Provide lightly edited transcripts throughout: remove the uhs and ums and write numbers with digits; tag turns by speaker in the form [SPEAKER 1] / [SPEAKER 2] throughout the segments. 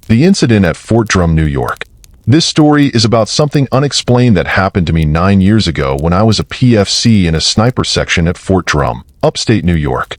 [SPEAKER 1] The incident at Fort Drum, New York. This story is about something unexplained that happened to me 9 years ago when I was a PFC in a sniper section at Fort Drum, upstate New York.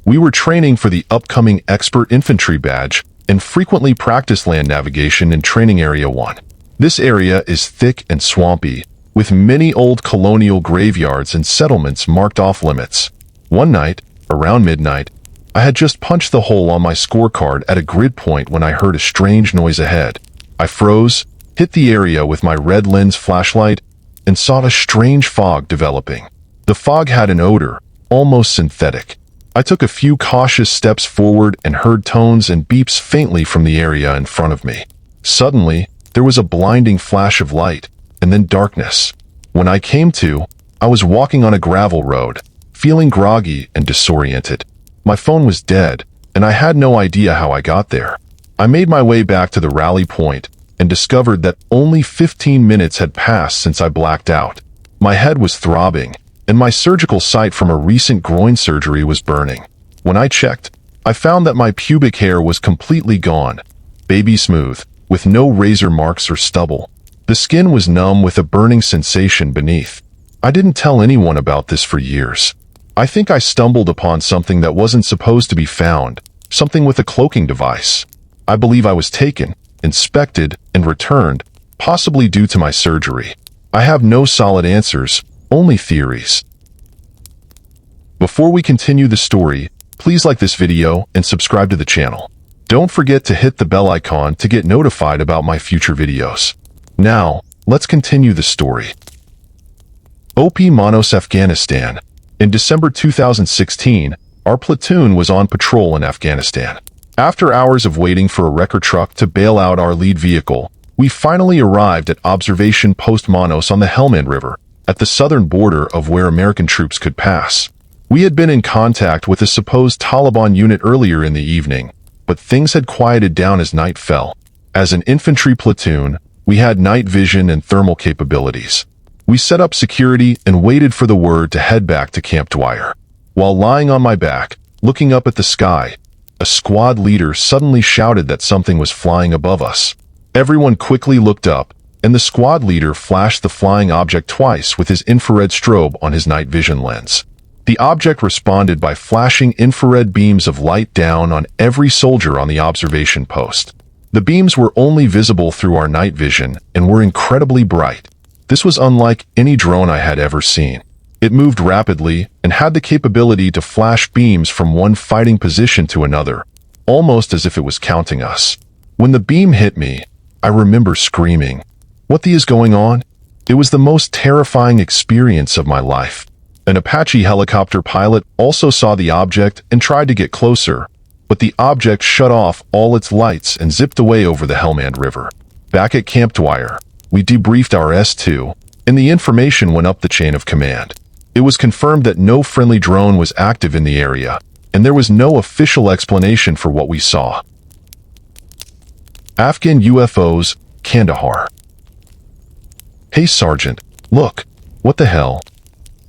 [SPEAKER 1] We were training for the upcoming Expert Infantry badge and frequently practiced land navigation in Training Area 1. This area is thick and swampy, with many old colonial graveyards and settlements marked off limits. One night, around midnight, I had just punched the hole on my scorecard at a grid point when I heard a strange noise ahead. I froze, hit the area with my red lens flashlight, and saw a strange fog developing. The fog had an odor, almost synthetic. I took a few cautious steps forward and heard tones and beeps faintly from the area in front of me. Suddenly, there was a blinding flash of light, and then darkness. When I came to, I was walking on a gravel road, feeling groggy and disoriented. My phone was dead, and I had no idea how I got there. I made my way back to the rally point and discovered that only 15 minutes had passed since I blacked out. My head was throbbing, and my surgical site from a recent groin surgery was burning. When I checked, I found that my pubic hair was completely gone, baby smooth, with no razor marks or stubble. The skin was numb with a burning sensation beneath. I didn't tell anyone about this for years. I think I stumbled upon something that wasn't supposed to be found, something with a cloaking device. I believe I was taken, inspected, and returned, possibly due to my surgery. I have no solid answers, only theories. Before we continue the story, please like this video and subscribe to the channel. Don't forget to hit the bell icon to get notified about my future videos. Now, let's continue the story. OP Manos, Afghanistan. In December 2016, our platoon was on patrol in Afghanistan. After hours of waiting for a wrecker truck to bail out our lead vehicle, we finally arrived at Observation Post Manos on the Helmand River, at the southern border of where American troops could pass. We had been in contact with a supposed Taliban unit earlier in the evening, but things had quieted down as night fell. As an infantry platoon, we had night vision and thermal capabilities. We set up security and waited for the word to head back to Camp Dwyer. While lying on my back, looking up at the sky, a squad leader suddenly shouted that something was flying above us. Everyone quickly looked up, and the squad leader flashed the flying object twice with his infrared strobe on his night vision lens. The object responded by flashing infrared beams of light down on every soldier on the observation post. The beams were only visible through our night vision and were incredibly bright. This was unlike any drone I had ever seen. It moved rapidly and had the capability to flash beams from one fighting position to another, almost as if it was counting us. When the beam hit me, I remember screaming, "What the is going on?" It was the most terrifying experience of my life. An Apache helicopter pilot also saw the object and tried to get closer, but the object shut off all its lights and zipped away over the Helmand River. Back at Camp Dwyer, we debriefed our S2, and the information went up the chain of command. It was confirmed that no friendly drone was active in the area, and there was no official explanation for what we saw. Afghan UFOs, Kandahar. Hey Sergeant, look, what the hell?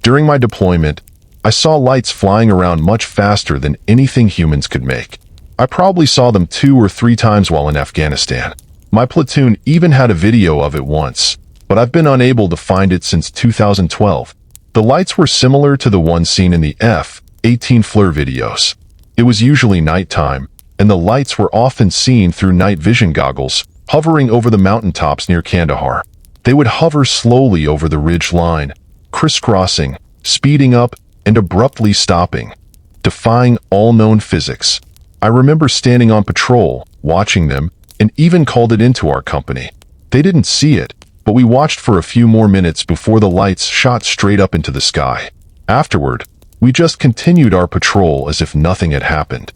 [SPEAKER 1] During my deployment, I saw lights flying around much faster than anything humans could make. I probably saw them 2 or 3 times while in Afghanistan. My platoon even had a video of it once, but I've been unable to find it since 2012. The lights were similar to the ones seen in the F-18 FLIR videos. It was usually nighttime, and the lights were often seen through night vision goggles, hovering over the mountaintops near Kandahar. They would hover slowly over the ridge line, crisscrossing, speeding up, and abruptly stopping, defying all known physics. I remember standing on patrol, watching them, and even called it into our company. They didn't see it, but we watched for a few more minutes before the lights shot straight up into the sky. Afterward, we just continued our patrol as if nothing had happened.